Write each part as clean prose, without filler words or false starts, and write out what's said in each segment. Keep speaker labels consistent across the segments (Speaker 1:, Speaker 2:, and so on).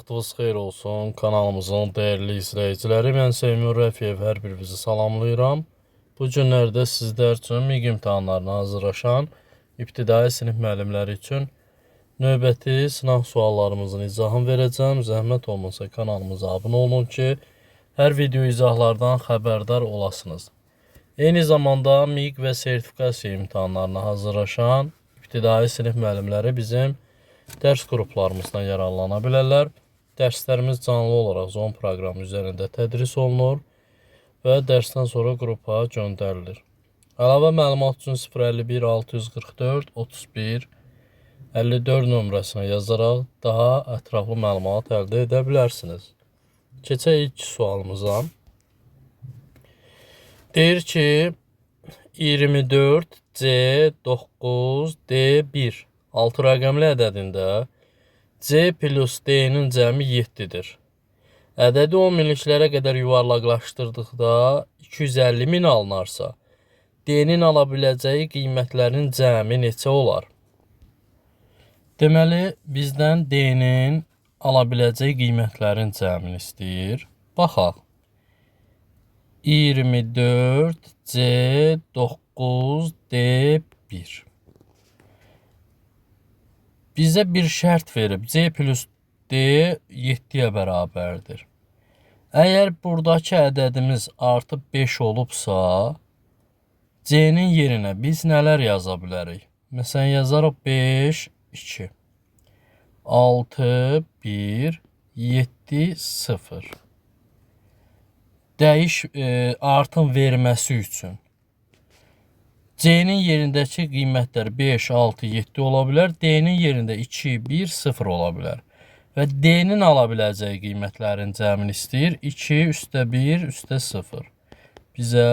Speaker 1: vaxtınız xeyir olsun. Kanalımızın dəyərli izləyiciləri, mən Seymur Rəfiyev hər birinizi salamlayıram. Bu günlərdə sizlər üçün MİQ imtahanlarına hazırlaşan ibtidai sinif müəllimləri üçün növbəti sınav suallarımızın izahını verəcəm. Zəhmət olmasa kanalımıza abunə olun ki, hər video izahlardan xəbərdar olasınız. Eyni zamanda MİQ və sertifikasiya imtahanlarına hazırlaşan ibtidai sinif müəllimləri bizim dərs qruplarımızdan yararlana bilərlər. Dərslərimiz canlı olaraq Zoom proqramı üzərində tədris olunur və dərsdən sonra qrupa göndərilir. Əlavə məlumat üçün 051 644 31 54 nömrəsinə yazaraq daha ətraflı məlumat əldə edə bilərsiniz. Keçək ilk sualımıza. Deyir ki, 24 C9 D1 6 rəqəmli ədədində C plus D-nin cəmi 7-dir. Ədədi 10 minliklərə qədər yuvarlaqlaşdırdıqda 250 min alınarsa, D-nin ala biləcəyi qiymətlərin cəmi neçə olar? Deməli, bizdən D-nin ala biləcəyi qiymətlərin cəmini istəyir. Baxaq. 24 C9 D1 bizə bir şərt verib. C plus D 7-yə bərabərdir. Əgər buradakı ədədimiz artıq 5 olubsa, C-nin yerinə biz nələr yaza bilərik? Məsələn, yazarıq 5, 2, 6, 1, 7, 0. Artın verməsi üçün. C-nin yerindəki qiymətlər 5, 6, 7 ola bilər. D-nin yerində 2, 1, 0 ola bilər. Və D-nin ala biləcəyi qiymətlərin cəmini istəyir. 2 üstə 1 üstə 0. Bizə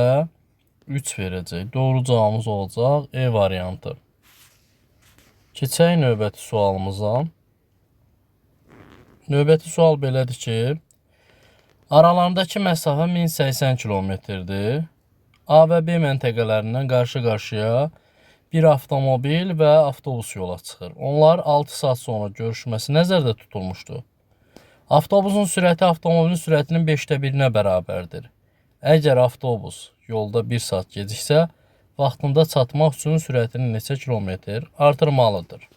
Speaker 1: 3 verəcək. Doğru cavabımız olacaq E variantı. Keçək növbəti sualımıza. Növbəti sual belədir ki, aralarındakı məsafə 1080 kilometrdir. A və B məntəqələrindən qarşı-qarşıya bir avtomobil və avtobus yola çıxır. Onlar 6 saat sonra görüşməsi nəzərdə tutulmuşdur. Avtobusun sürəti avtomobilin sürətinin 5də 1-nə bərabərdir. Əgər avtobus yolda 1 saat geciksə, vaxtında çatmaq üçün sürətini neçə kilometr artırmalıdır?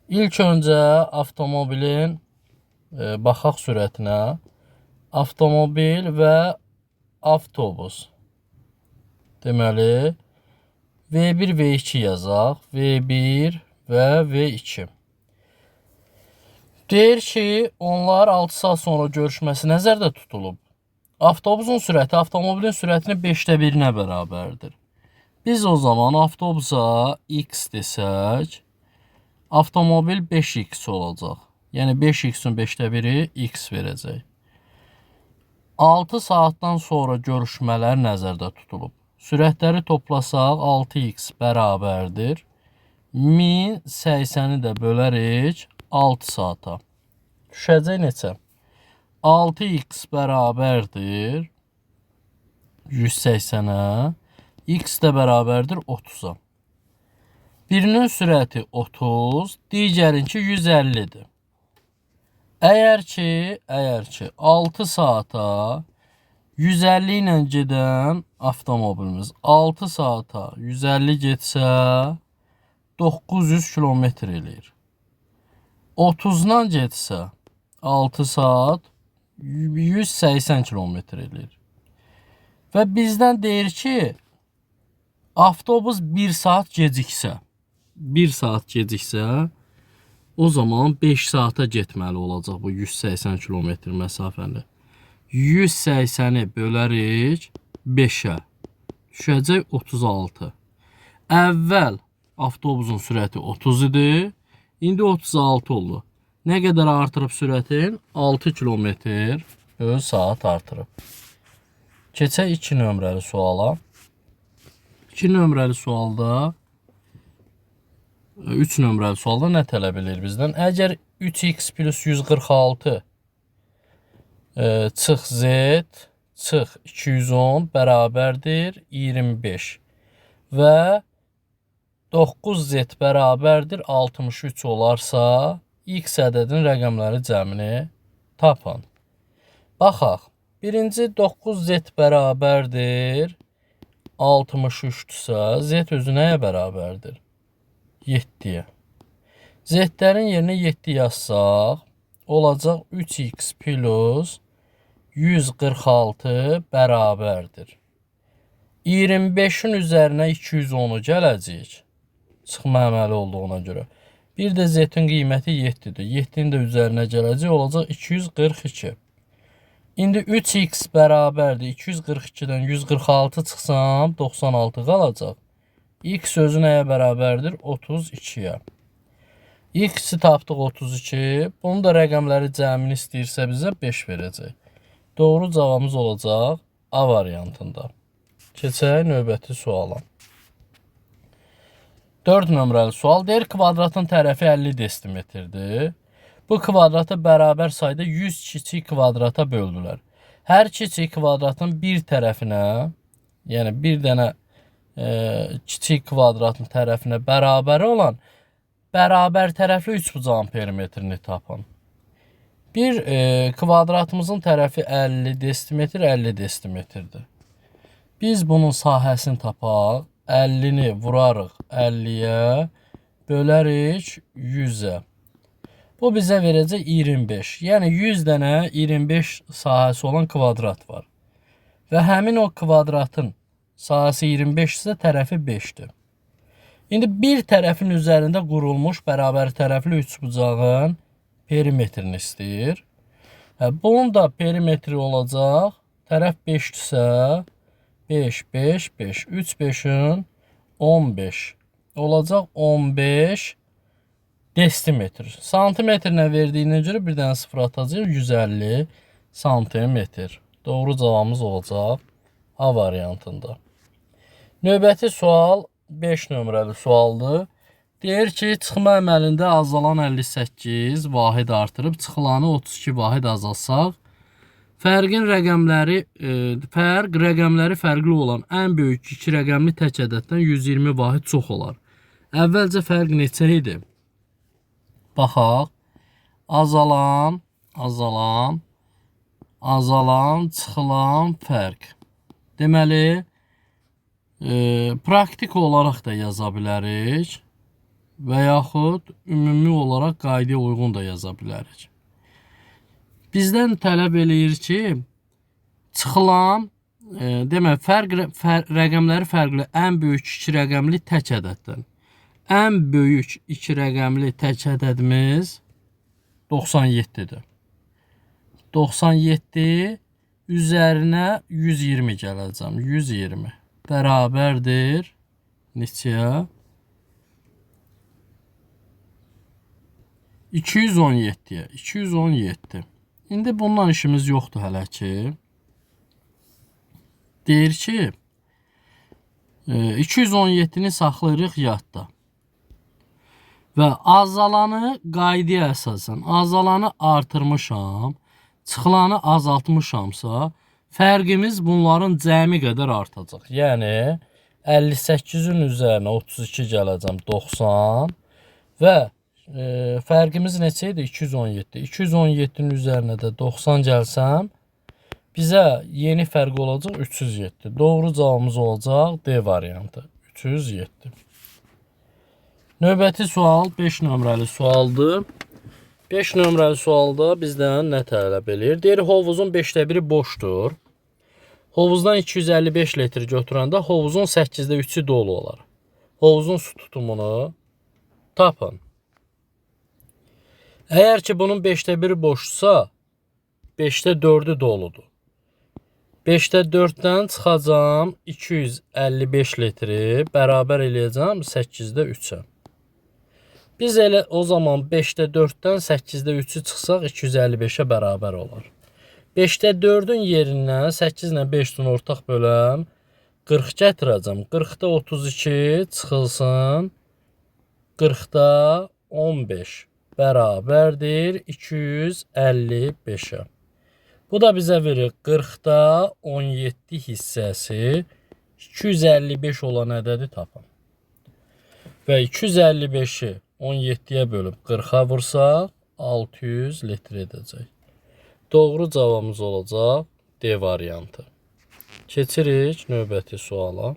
Speaker 1: İlk öncə avtomobilin baxaq sürətinə. Avtomobil və avtobus. Deməli, V1, V2 yazaq. V1 və V2. Deyir ki, onlar 6 saat sonra görüşməsi nəzərdə tutulub. Avtobusun sürəti avtomobilin sürətinin 5də 1-nə bərabərdir. Biz o zaman avtobusa X desək, avtomobil 5X olacaq. Yəni 5X-in 5də 1-i X verəcək. 6 saatdan sonra görüşmələr nəzərdə tutulub. Sürətləri toplasaq 6x bərabərdir. 1080-i də bölərik 6 saata. Düşəcək neçə? 6x bərabərdir 180-ə. X də bərabərdir 30-a. Birinin sürəti 30, digərinki 150-dir. Əgər ki 6 saata 150 ilə gedən avtomobilimiz 6 saata 150 getsə 900 kilometr eləyir. 30-dan getsə 6 saat 180 kilometr eləyir. Və bizdən deyir ki, avtobus 1 saat geciksə, o zaman 5 saata getməli olacaq bu 180 kilometr məsafəni. 180-i bölərik 5-ə. Düşəcək 36. Əvvəl avtobusun sürəti 30 idi. İndi 36 oldu. Nə qədər artırıb sürətin? 6 kilometr böl saat artırıb. Keçək 2 nömrəli suala. 2 nömrəli sualda 3 nömrəli sualda nə tələb edir bizdən? Əgər 3x plus 146 çıx z çıx 210 bərabərdir 25 və 9z bərabərdir 63 olarsa x ədədin rəqəmləri cəmini tapın. Baxaq. Birinci 9z bərabərdir 63-dürsə, z özü nəyə bərabərdir? 7-yə. Z-dərin yerinə 7 yazsaq, olacaq 3x plus 146 bərabərdir. 25-in üzərinə 210-u gələcək. Çıxma əməli olduğuna görə. Bir də z-in qiyməti 7-dir. 7-nin də üzərinə gələcək, olacaq 242. İndi 3x bərabərdir. 242-dən 146 çıxsam, 96 qalacaq. X özü nəyə bərabərdir? 32-yə. X-i tapdıq 32. Bunun da rəqəmləri cəmini istəyirsə bizə 5 verəcək. Doğru cavabımız olacaq A variantında. Keçək növbəti suala. 4 nömrəli sual deyir, kvadratın tərəfi 50 desimetrdir. Bu kvadrata bərabər sayda 100 kiçik kvadrata böldülər. Hər kiçik kvadratın bir tərəfinə, yəni bir dənə kiçik kvadratın tərəfinə bərabər olan bərabər tərəfli üçbucağın perimetrini tapın. Bir kvadratımızın tərəfi 50 desimetr, 50 desimetrdir. Biz bunun sahəsini tapaq. 50-ni vurarıq 50-yə, bölərik 100-ə. Bu bizə verəcək 25. Yəni 100 dənə 25 sahəsi olan kvadrat var. Və həmin o kvadratın sahəsi 25 isə tərəfi 5-dir. İndi bir tərəfin üzərində qurulmuş bərabər tərəfli üçbucağın perimetrini istəyir. Bunun da perimetri olacaq. Tərəf 5-dirsə 5, 5, 5. 3, 5-in 15. Olacaq 15 desimetr. Santimetrinə verdiyinə görə bir dənə sıfır atacaq. 150 santimetr. Doğru cavabımız olacaq A variantında. Növbəti sual 5 nömrəli sualdır. Deyir ki, çıxma əməlində azalan 58 vahid artırıb, çıxılanı 32 vahid azalsaq, fərq rəqəmləri fərqli olan ən böyük iki rəqəmli tək ədəddən 120 vahid çox olar. Əvvəlcə fərq neçə idi? Baxaq. Azalan, çıxılan fərq. Deməli, praktik olaraq da yaza bilərik və yaxud ümumi olaraq qaydaya uyğun da yaza bilərik. Bizdən tələb eləyir ki, çıxılan, demək, rəqəmləri fərqli ən böyük iki rəqəmli tək ədəddən. Ən böyük iki rəqəmli tək ədədimiz 97-dir. 97 üzərinə 120 gələcəm. 120 bərabərdir neçəyə? 217-yə. 217. İndi bundan işimiz yoxdur hələ ki. Deyir ki, 217-ni saxlayırıq yadda. Və azalanı qaydaya əsasən, azalanı artırmışam, çıxılanı azaltmışamsa, fərqimiz bunların cəmi qədər artacaq. Yəni, 58-in üzərinə 32 gələcəm, 90 və fərqimiz neçə idi? 217. 217-nin üzərinə də 90 gəlsəm, bizə yeni fərq olacaq 307. Doğru cavabımız olacaq D variantı. 307. Növbəti sual 5 nömrəli sualdır. 5 nömrəli sualda bizdən nə tələb edir? Deyir, hovuzun 5də 1-i boşdur. Hovuzdan 255 litr götürəndə hovuzun 8də 3-ü dolu olar. Hovuzun su tutumunu tapın. Əgər ki, bunun 5də 1-i boşdursa, 5də 4-ü doludur. 5də 4-dən çıxacam 255 litri, bərabər eləyəcəm 8də 3-ə. Biz elə o zaman 5də 4-dən 8də 3-ü çıxsaq 255-ə bərabər olar. 5də 4-ün yerindən 8 ilə 5-dən ortaq böləm 40 gətirəcəm. 40-da 32 çıxılsın 40-da 15 bərabərdir 255-ə. Bu da bizə verir 40-da 17 hissəsi 255 olan ədədi tapın. Və 255-i 17-yə bölüb 40-a vursaq 600 litr edəcək. Doğru cavabımız olacaq D variantı. Keçirik növbəti suala.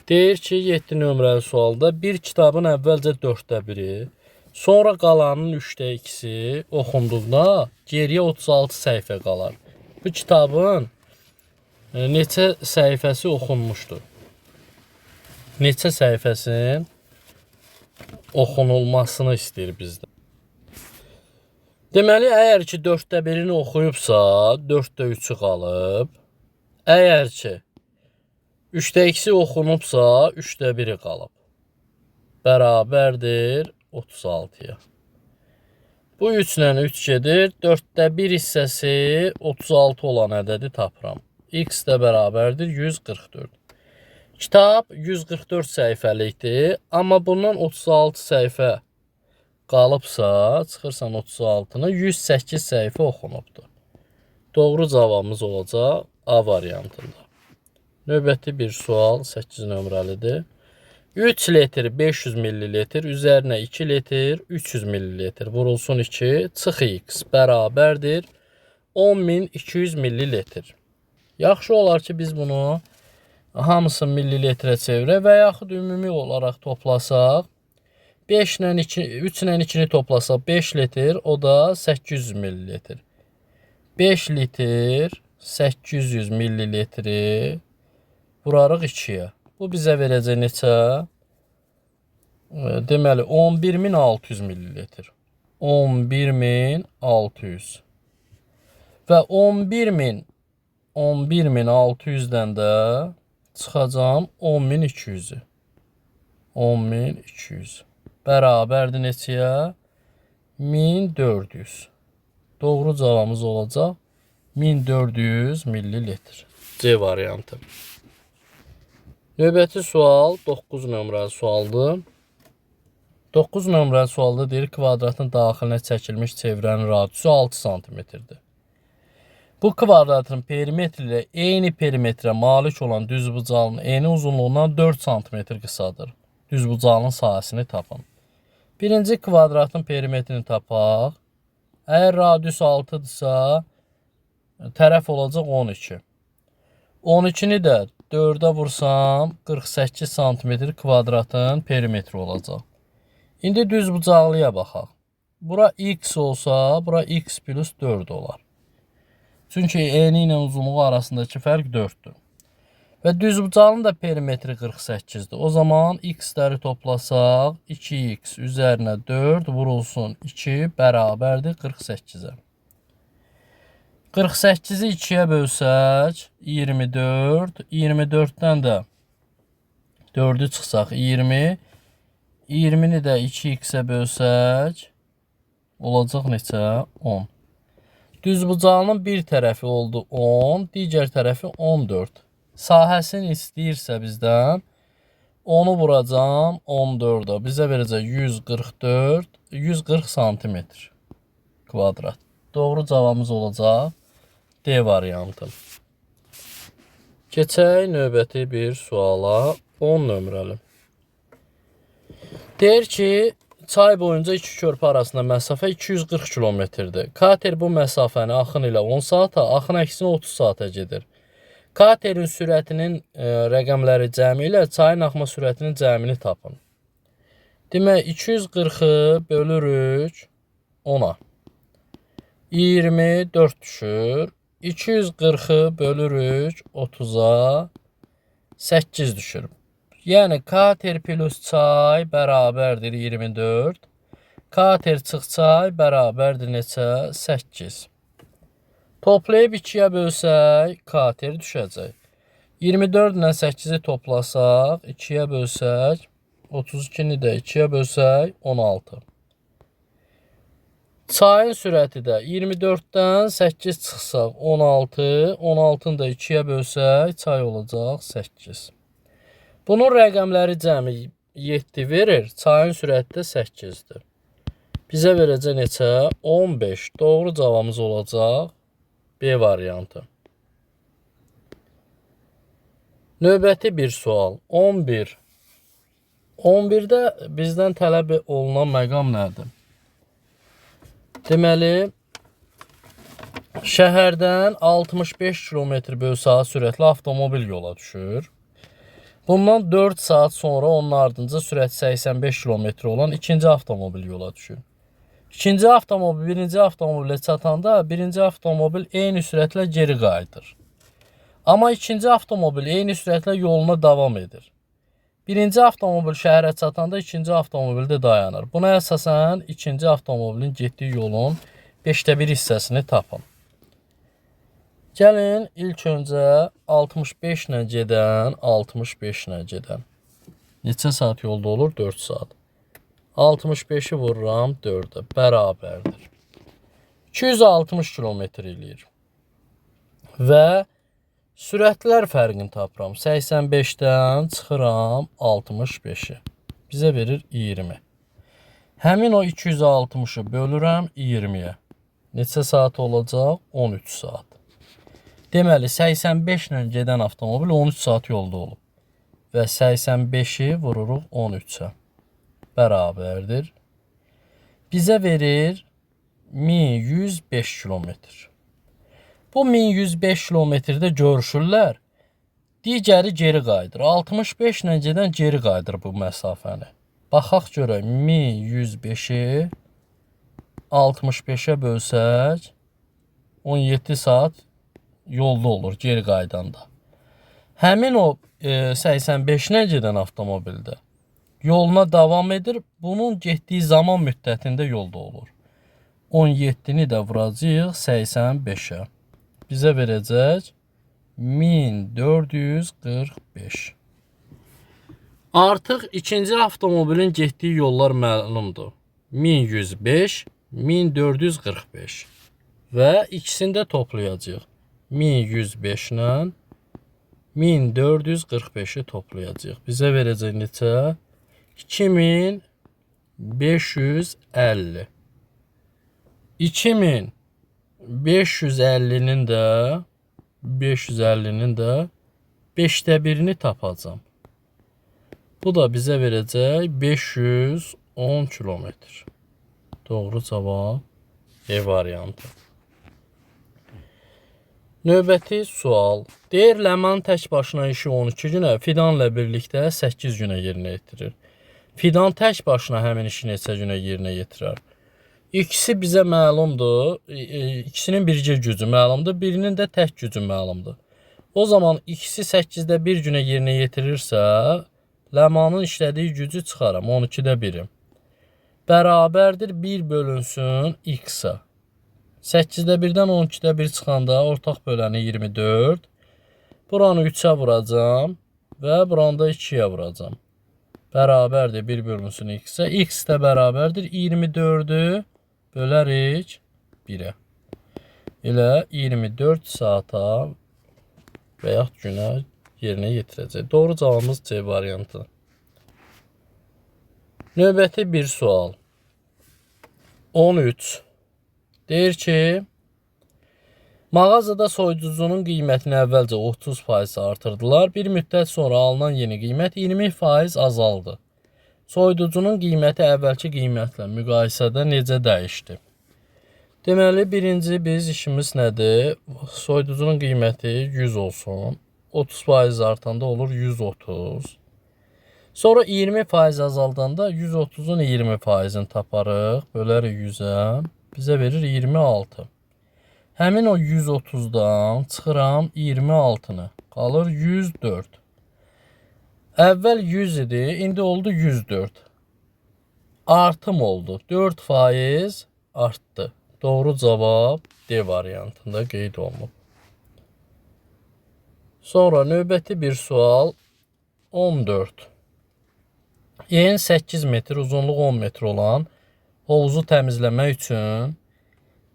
Speaker 1: Deyir ki, 7 nömrəli sualda bir kitabın əvvəlcə 1/4, sonra qalanın 3/2 oxunduqda geriyə 36 səhifə qalar. Bu kitabın neçə səhifəsi oxunmuşdur? Neçə səhifəsinin oxunulmasını istəyir bizdən. Deməli, əgər ki 1/4-ni oxuyubsa, 4/3-ü qalıb. Əgər ki 3/2 oxunubsa, 3/1-i qalıb. Bərabərdir 36-ya. Bu 3 ilə 3 gedir. 4/1 hissəsi 36 olan ədədi tapıram. X də bərabərdir 144. Kitab 144 səhifəlikdir. Amma bundan 36 səhifə qalıbsa, çıxırsan 36-nı, 108 səhifə oxunubdur. Doğru cavabımız olacaq A variantında. Növbəti bir sual 8 nömrəlidir. 3 litr 500 millilitr üzərinə 2 litr 300 millilitr vurulsun 2 çıx X bərabərdir 10.200 millilitr. Yaxşı olar ki biz bunu hamısını millilitrə çevirək və yaxud ümumi olaraq toplasaq. 5 ilə 2, 3 ilə 2-ni toplasaq 5 litr, o da 800 millilitr. 5 litr 800 millilitri vurarıq 2-yə. Bu bizə verəcək neçə? Deməli 11.600 millilitr. 11.600. Və 11.600-dən də çıxacam 10.200-ü. 10.200. Bərabərdir neçəyə? 1400. Doğru cavabımız olacaq 1400 millilitr. C variantı. Növbəti sual 9 nömrəli sualdır. 9 nömrəli sualda deyir kvadratın daxilinə çəkilmiş çevrənin radiusu 6 cm-dir. Bu kvadratın perimetri ilə eyni perimetrə malik olan düzbucağın eni uzunluğundan 4 cm qısadır. Düzbucağının sahəsini tapın. Birinci kvadratın perimetrini tapaq. Əgər radius 6-dırsa, tərəf olacaq 12. 12-ni də 4-ə vursam 48 cm kvadratın perimetri olacaq. İndi düzbucaqlıya baxaq. Bura x olsa, bura x plus 4 olar. Çünki eni ilə uzunluğu arasındakı fərq 4-dür. Və düzbucağının da perimetri 48-dir. O zaman x-ləri toplasaq 2x üzərinə 4 vurulsun 2 bərabərdir 48-ə. 48-i 2-yə bölsək 24. 24-dən də 4-ü çıxsaq 20. 20-ni də 2x-ə bölsək olacaq neçə? 10. Düzbucağının bir tərəfi oldu 10, digər tərəfi 14. Sahəsini istəyirsə bizdən 10-u vuracam 14-ə. Bizə verəcək 140 cm kvadrat. Doğru cavabımız olacaq D variantı. Keçək növbəti bir suala 10 nömrəli. Deyir ki, çay boyunca iki körpü arasında məsafə 240 kilometrdir. Kater bu məsafəni axın ilə 10 saata, axın əksinə 30 saata gedir. Katerin sürətinin rəqəmləri cəmi ilə çayın axma sürətinin cəmini tapın. Demək, 240-ı bölürük 10-a. 24 düşür. 240-ı bölürük 30-a. 8 düşür. Yəni, kater plus çay bərabərdir 24. Kater çıx çay bərabərdir neçə? 8. Toplayıb 2-yə bölsək, kater düşəcək. 24 ilə 8-i toplasaq, 2-yə bölsək, 32-ni də 2-yə bölsək, 16. Çayın sürəti də 24-dən 8 çıxsaq, 16. 16-nı da 2-yə bölsək, çay olacaq 8. Bunun rəqəmləri cəmi 7 verir, çayın sürəti də 8-dir. Bizə verəcək neçə? 15. Doğru cavabımız olacaq B variantı. Növbəti bir sual. 11. 11-də bizdən tələb olunan məqam nədir? Deməli, şəhərdən 65 km/saat sürətli avtomobil yola düşür. Bundan 4 saat sonra onun ardınca sürəti 85 km olan ikinci avtomobil yola düşür. İkinci avtomobil birinci avtomobilə çatanda birinci avtomobil eyni sürətlə geri qayıdır. Amma ikinci avtomobil eyni sürətlə yoluna davam edir. Birinci avtomobil şəhərə çatanda ikinci avtomobil də dayanır. Buna əsasən ikinci avtomobilin getdiyi yolun 5də 1 hissəsini tapın. Gəlin ilk öncə 65 ilə gedən, 65 ilə gedən. Neçə saat yolda olur? 4 saat. 65-i vururam 4-ə, bərabərdir. 260 kilometr eləyir. Və sürətlər fərqini tapıram. 85-dən çıxıram 65-i. Bizə verir 20. Həmin o 260-ı bölürəm 20-yə. Neçə saat olacaq? 13 saat. Deməli, 85 ilə gedən avtomobil 13 saat yolda olub. Və 85-i vururuq 13-ə. Bərabərdir. Bizə verir 1105 kilometr. Bu 1105 kilometrdə görüşürlər. Digəri geri qayıdır. 65 ilə gedən geri qayıdır bu məsafəni. Baxaq görək 1105-i 65-ə bölsək 17 saat yolda olur geri qaydanda. Həmin o 85 ilə gedən avtomobildə yoluna davam edir. Bunun getdiyi zaman müddətində yolda olur. 17-ni də vuracağıq 85-ə. Bizə verəcək 1445. Artıq ikinci avtomobilin getdiyi yollar məlumdur. 1105, 1445. Və ikisini də toplayacağıq. 1105 ilə 1445-i toplayacağıq. Bizə verəcək neçə? 2550. 2550-nin də 5də 1-ni tapacağam. Bu da bizə verəcək 510 kilometr. Doğru cavab E variantı. Növbəti sual. Deyir, Ləman tək başına işi 12 günə, Fidanla birlikdə 8 günə yerinə yetirir. Fidan tək başına həmin işi neçə günə yerinə yetirər? İkisi bizə məlumdur. İkisinin bircə gücü məlumdur. Birinin də tək gücü məlumdur. O zaman ikisi 8də 1 günə yerinə yetirirsə, Ləmanın işlədiyi gücü çıxaram. 12də 1-im. Bərabərdir 1 bölünsün x-a. 8də 1-dən 12də 1 çıxanda ortaq böləni 24. Buranı 3-ə vuracam və buranı da 2-yə vuracam. Bərabərdir 1 bölünsün x-ə. X də bərabərdir 24-ü bölərik 1-ə. Elə 24 saata və yaxud günə yerinə yetirəcək. Doğru cavabımız C variantı. Növbəti bir sual. 13. Deyir ki, mağazada soyuducunun qiymətini əvvəlcə 30% artırdılar. Bir müddət sonra alınan yeni qiymət 20% azaldı. Soyuducunun qiyməti əvvəlki qiymətlə müqayisədə necə dəyişdi? Deməli, birinci biz işimiz nədir? Soyuducunun qiyməti 100 olsun. 30% artanda olur 130. Sonra 20% azaldanda 130'un 20%'ini taparıq. Bölərik 100'ə. Bizə verir 26. Həmin o 130'dan çıxıram 26'nı. Qalır 104. Əvvəl 100 idi, indi oldu 104. Artım oldu. 4% artdı. Doğru cavab D variantında qeyd olunub. Sonra növbəti bir sual 14. Yen 8 metr, uzunluq 10 metr olan hovuzu təmizləmək üçün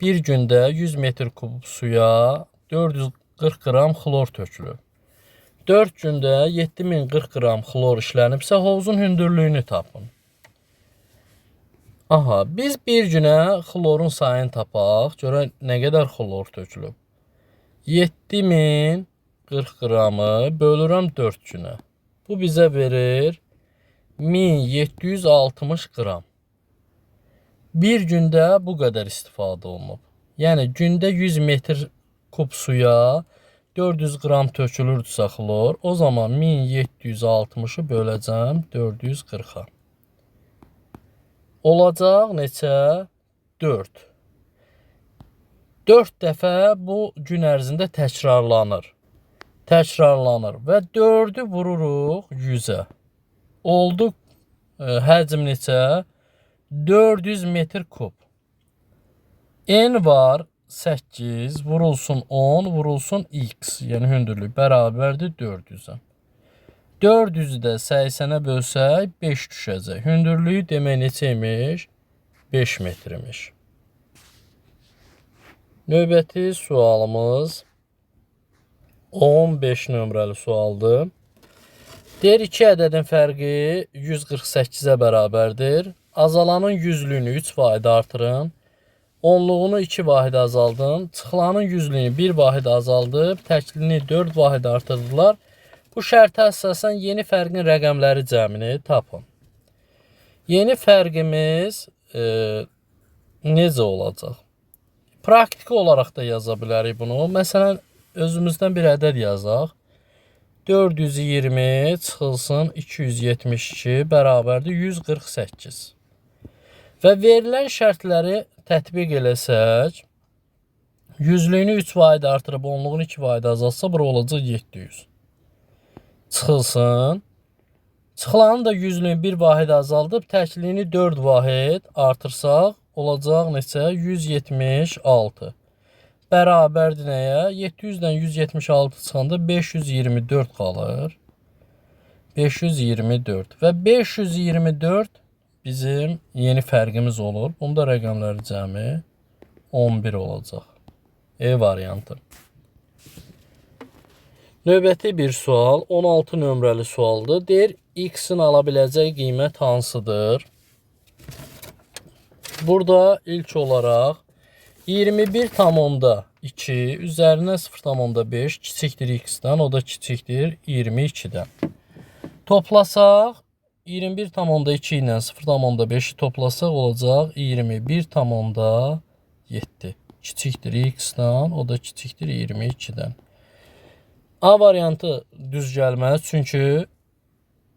Speaker 1: bir gündə 100 metr kub suya 440 qram xlor tökülür. 4 gündə 7040 qram xlor işlənibsə hovuzun hündürlüyünü tapın. Aha, biz bir günə xlorun sayını tapaq. Görək nə qədər xlor tökülüb. 7040 qramı bölürəm 4 günə. Bu bizə verir 1760 qram. Bir gündə bu qədər istifadə olunub. Yəni gündə 100 metr kub suya 400 qram tökülürdüsə xlor, o zaman 1760-ı böləcəm 440-a. Olacaq neçə? 4. 4 dəfə bu gün ərzində təkrarlanır. Təkrarlanır və 4-ü vururuq 100-ə. Oldu həcm neçə? 400 metr kub. N var 8, vurulsun 10, vurulsun x, yəni hündürlük bərabərdir 400-ə. 400-ü də 80-ə bölsək 5 düşəcək. Hündürlüyü demək neçə imiş? 5 metrmiş. Növbəti sualımız 15 nömrəli sualdır. Deyir 2 ədədin fərqi 148-ə bərabərdir. Azalanın yüzlüyünü 3% artırın. Onluğunu 2 vahid azaldın. Çıxılanın yüzlüyünü 1 vahid azaldıb, təklini 4 vahid artırdılar. Bu şərtə əsasən yeni fərqin rəqəmləri cəmini tapın. Yeni fərqimiz necə olacaq? Praktiki olaraq da yaza bilərik bunu. Məsələn, özümüzdən bir ədəd yazaq. 420 çıxılsın 272 bərabərdir 148. Və verilən şərtləri tətbiq eləsək, yüzlüyünü 3 vahid artırıb onluğunu 2 vahid azaltsa, bura olacaq 700. Çıxılsın. Çıxılanın da yüzlüyünü 1 vahid azaldıb, təkliyini 4 vahid artırsaq, olacaq neçə? 176. Bərabərdir nəyə? 700-dən 176 çıxanda 524 qalır. 524 və 524 bizim yeni fərqimiz olur. Bunda rəqəmləri cəmi 11 olacaq. E variantı. Növbəti bir sual 16 nömrəli sualdır. Deyir x-in ala biləcəyi qiymət hansıdır? Burada ilk olaraq 21,2 üzərinə 0,5 kiçikdir x-dən, o da kiçikdir 22-dən. Toplasaq 21,2 ilə 0,5-i toplasaq olacaq 21,7. Kiçikdir x-dən, o da kiçikdir 22-dən. A variantı düz gəlməz, çünki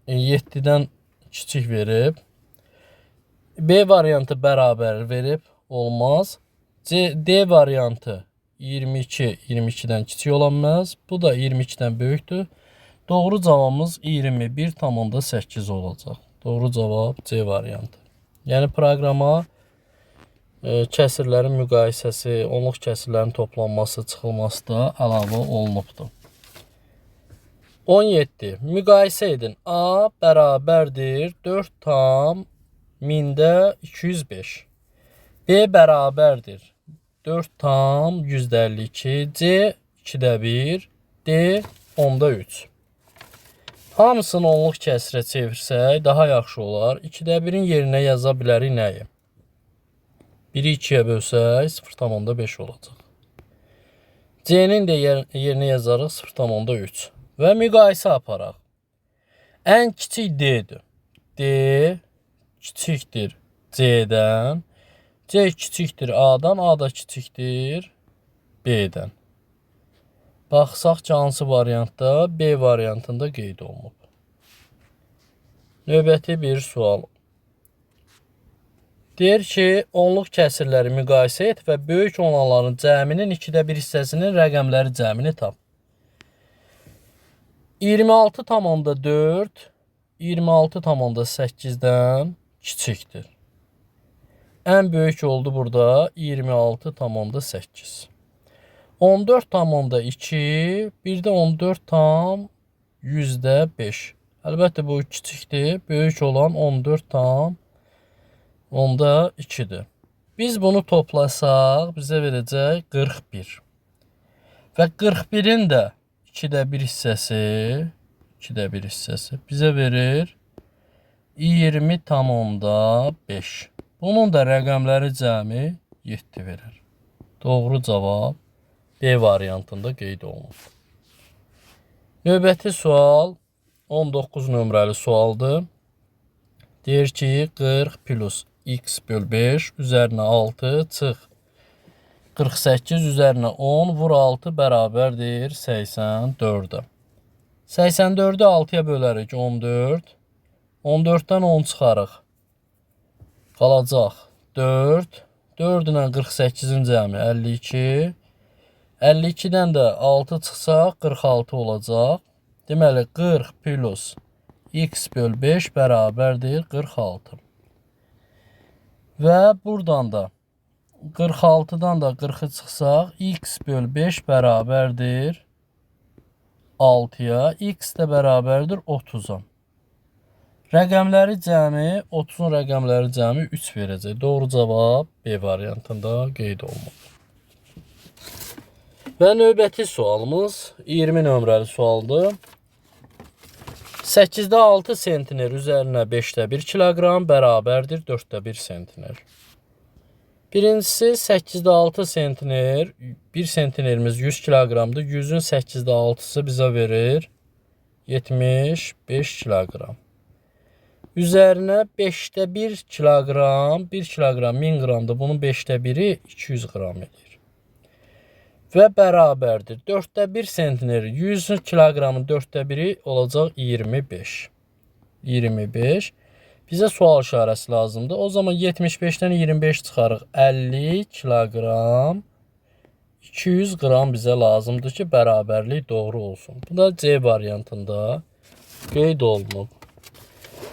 Speaker 1: 7-dən kiçik verib. B variantı bərabər verib, olmaz. D variantı 22, 22-dən kiçik olanmaz. Bu da 22-dən böyükdür. Doğru cavabımız 21,8 olacaq. Doğru cavab C variantı. Yəni proqrama kəsirlərin müqayisəsi, onluq kəsirlərin toplanması, çıxılması da əlavə olunubdur. 17. Müqayisə edin. A bərabərdir 4 tam 1000-də 205. B bərabərdir 4 tam 152. C 2-də 1. D 10-da 3. Hamısını onluq kəsirə çevirsək daha yaxşı olar. 2-də 1-in yerinə yaza bilərik nəyi? 1-i 2-yə bölsək 0,5 olacaq. C-nin də yerinə yazarıq 0,3. Və müqayisə aparaq. Ən kiçik D-dir. D kiçikdir C-dən. C kiçikdir A-dan. A da kiçikdir B-dən. Baxsaq ki, hansı variantda? B variantında qeyd olunub. Növbəti bir sual. Deyir ki, onluq kəsirləri müqayisə et və böyük olanların cəminin 2-də 1 hissəsinin rəqəmləri cəmini tap. 26,4 26,8-dən kiçikdir. Ən böyük oldu burada 26,8. 14,2 bir də 14,5. Əlbəttə bu kiçikdir. Böyük olan 14,2-dir. Biz bunu toplasaq bizə verəcək 41. Və 41-in də 2-də 1 hissəsi bizə verir 20,5. Bunun da rəqəmləri cəmi 7 verir. Doğru cavab B variantında qeyd olunur. Növbəti sual 19 nömrəli sualdır. Deyir ki 40 plus x böl 5 üzərinə 6 çıx. 48 üzərinə 10 vur 6 bərabərdir 84-ə. 84-ü 6-ya bölərik 14. 14-dən 10 çıxarıq. Qalacaq 4. 4 ilə 48-in cəmi 52. 52-dən də 6 çıxsaq 46 olacaq. Deməli 40 plus x böl 5 bərabərdir 46. Və buradan da 46-dan da 40-ı çıxsaq x böl 5 bərabərdir 6-ya. X də bərabərdir 30-a. Rəqəmləri cəmi, 30-un rəqəmləri cəmi 3 verəcək. Doğru cavab B variantında qeyd olunur. Və növbəti sualımız 20 nömrəli sualdır. 8-də 6 sentiner üzərinə 5-də 1 kiloqram bərabərdir 4-də 1 sentiner. Birincisi 8-də 6 sentiner, 1 sentinerimiz 100 kiloqramdır. 100-ün 8-də 6-sı bizə verir 75 kiloqram. Üzərinə 5-də 1 kiloqram, 1 kiloqram 1000 qramdır. Bunun 5-də 1-i 200 qram edir. Və bərabərdir. 4-də 1 sentiner, 100 kiloqramın 4-də 1-i olacaq 25. 25. Bizə sual işarəsi lazımdır. O zaman 75-dən 25 çıxarıq. 50 kiloqram, 200 qram bizə lazımdır ki, bərabərlik doğru olsun. Bu da C variantında qeyd olunub.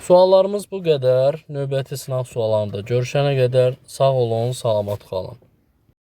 Speaker 1: Suallarımız bu qədər. Növbəti sınaq suallarında görüşənə qədər sağ olun, salamat qalın.